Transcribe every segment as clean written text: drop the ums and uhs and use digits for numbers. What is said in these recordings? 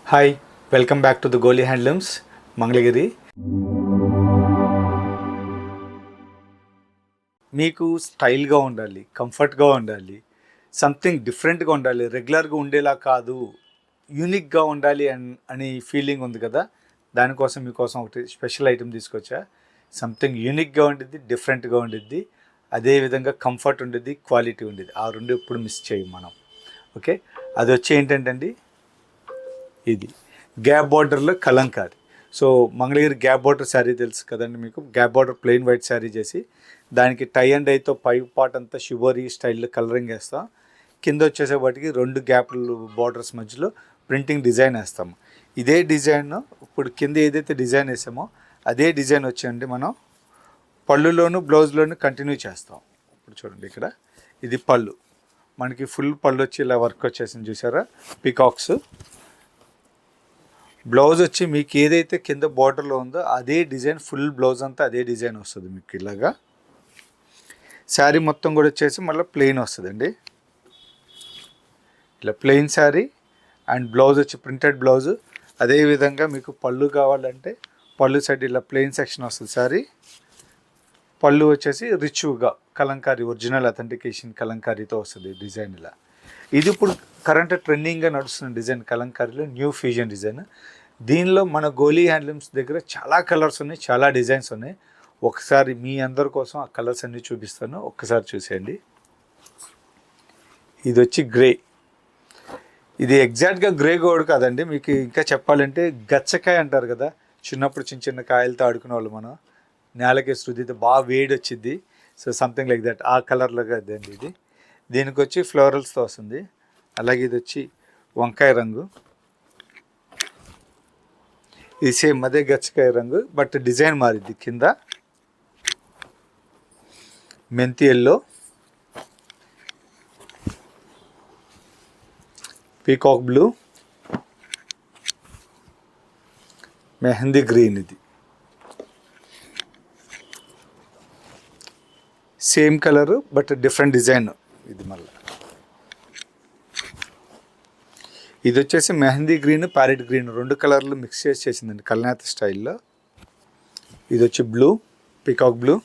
Hi, welcome back to the Goli handlooms Mangalagiri. మీకు స్టైల్గా ఉండాలి, కంఫర్ట్గా ఉండాలి, సంథింగ్ డిఫరెంట్గా ఉండాలి, రెగ్యులర్గా ఉండేలా కాదు, యూనిక్గా ఉండాలి అని ఫీలింగ్ ఉంది కదా. దానికోసం మీకోసం ఒకటి స్పెషల్ ఐటెం తీసుకొచ్చా. సంథింగ్ యూనిక్గా ఉండిద్ది, డిఫరెంట్గా ఉండిద్ది, అదేవిధంగా కంఫర్ట్ ఉండిద్ది, క్వాలిటీ ఉండిద్ది. ఆ రెండు ఎప్పుడు మిస్ చేయం మనం. ఓకే, అది వచ్చి ఏంటంటే ఇది గ్యాప్ బార్డర్లో Kalamkari. So Mangalagiri gap border sari తెలుసు కదండి మీకు. Gap border plain white sari చేసి దానికి టై అండ్ డైతో పై పార్ట్ అంతా షిబోరీ స్టైల్లో కలరింగ్ వేస్తాం. కింద వచ్చేసేపటికి రెండు గ్యాప్లు బార్డర్స్ మధ్యలో ప్రింటింగ్ డిజైన్ వేస్తాము. ఇదే డిజైన్ ఇప్పుడు కింద ఏదైతే డిజైన్ వేసామో అదే డిజైన్ వచ్చేయండి మనం పళ్ళులోను బ్లౌజ్లోను కంటిన్యూ చేస్తాం. ఇప్పుడు చూడండి, ఇక్కడ ఇది పళ్ళు, మనకి ఫుల్ పళ్ళు వచ్చి ఇలా వర్క్ వచ్చేసింది చూసారా, పీకాక్స్. బ్లౌజ్ వచ్చి మీకు ఏదైతే కింద బార్డర్లో ఉందో అదే డిజైన్, ఫుల్ బ్లౌజ్ అంతా అదే డిజైన్ వస్తుంది మీకు. ఇలాగా శారీ మొత్తం కూడా వచ్చేసి మళ్ళీ ప్లెయిన్ వస్తుందండి. ఇలా ప్లెయిన్ శారీ అండ్ బ్లౌజ్ వచ్చి ప్రింటెడ్ బ్లౌజ్. అదేవిధంగా మీకు పళ్ళు కావాలంటే పళ్ళు సైడ్ ఇలా ప్లెయిన్ సెక్షన్ వస్తుంది శారీ. పళ్ళు వచ్చేసి రిచ్గా కలంకారీ, ఒరిజినల్ అథెంటికేషన్ కలంకారీతో వస్తుంది డిజైన్. ఇలా ఇది ఇప్పుడు కరెంట్ ట్రెండింగ్గా నడుస్తున్న డిజైన్ కలంకారీలో, న్యూ ఫ్యూజన్ డిజైన్. దీనిలో మన గోలీ హ్యాండ్లూమ్స్ దగ్గర చాలా కలర్స్ ఉన్నాయి, చాలా డిజైన్స్ ఉన్నాయి. ఒకసారి మీ అందరి కోసం ఆ కలర్స్ అన్నీ చూపిస్తాను, ఒక్కసారి చూసేయండి. ఇది వచ్చి గ్రే. ఇది ఎగ్జాక్ట్గా గ్రే కూడా కాదండి, మీకు ఇంకా చెప్పాలంటే గచ్చకాయ అంటారు కదా, చిన్నప్పుడు చిన్న చిన్న కాయలతో ఆడుకునే వాళ్ళు మనం. నేలకి శృతితో బాగా వేడి వచ్చింది. సో సంథింగ్ లైక్ దట్, ఆ కలర్లోగా అదండి ఇది. దీనికి వచ్చి ఫ్లోరల్స్తో వస్తుంది. అలాగే ఇది వచ్చి వంకాయ రంగు. ఇది సేమ్ అదే గచ్చకాయ రంగు, బట్ డిజైన్ మారిద్ది. కింద మెంతి yellow, peacock blue, mehndi green. ఇది same colour but different design. ఇది మళ్ళీ ఇది వచ్చేసి మెహందీ గ్రీన్, ప్యారెట్ గ్రీన్, రెండు కలర్లు మిక్స్ చేసి చేసిందండి కల్నాథ్ స్టైల్లో. ఇది వచ్చి బ్లూ, పీకాక్ బ్లూ.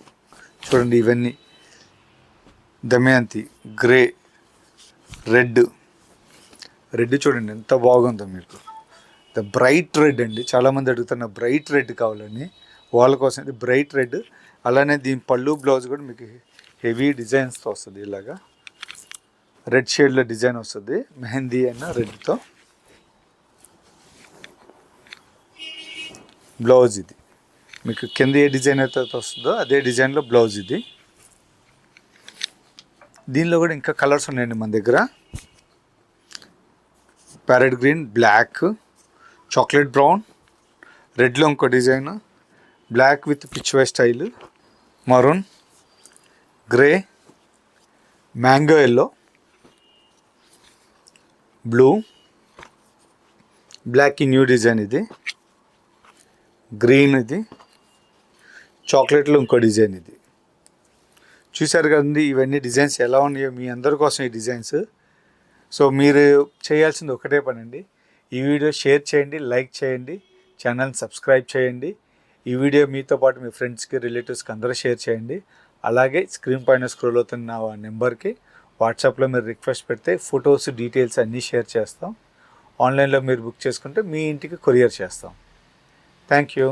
చూడండి ఇవన్నీ దమయంతి గ్రే, రెడ్. రెడ్ చూడండి ఎంత బాగుందో మీకు. ద బ్రైట్ రెడ్ అండి, చాలామంది అడుగుతున్న బ్రైట్ రెడ్ కావాలని, వాళ్ళ కోసం ఇది బ్రైట్ రెడ్. అలానే దీని పళ్ళు బ్లౌజ్ కూడా మీకు హెవీ డిజైన్స్తో వస్తుంది. ఇలాగా రెడ్ షేడ్లో డిజైన్ వస్తుంది, మెహందీ అయిన రెడ్తో. బ్లౌజ్ ఇది మీకు కింద ఏ డిజైన్ అయితే వస్తుందో అదే డిజైన్లో బ్లౌజ్ ఇది. దీనిలో కూడా ఇంకా కలర్స్ ఉన్నాయండి మన దగ్గర. Parrot green, black, chocolate brown, రెడ్లో ఇంకో design, black with Pichwai style, maroon, grey, mango yellow, blue, black new design ఇది, గ్రీన్, ఇది చాక్లెట్లో ఇంకో డిజైన్. ఇది చూసారు కదండి, ఇవన్నీ డిజైన్స్ ఎలా ఉన్నాయో మీ అందరి కోసం ఈ డిజైన్స్. సో మీరు చేయాల్సింది ఒకటే పని అండి, ఈ వీడియో షేర్ చేయండి, లైక్ చేయండి, ఛానల్ని సబ్స్క్రైబ్ చేయండి. ఈ వీడియో మీతో పాటు మీ ఫ్రెండ్స్కి, రిలేటివ్స్కి అందరూ షేర్ చేయండి. అలాగే స్క్రీన్ పైన స్క్రోల్ అవుతున్న నెంబర్కి వాట్సాప్లో మీరు రిక్వెస్ట్ పెడితే ఫొటోస్, డీటెయిల్స్ అన్నీ షేర్ చేస్తాం. ఆన్లైన్లో మీరు బుక్ చేసుకుంటే మీ ఇంటికి కొరియర్ చేస్తాం. Thank you.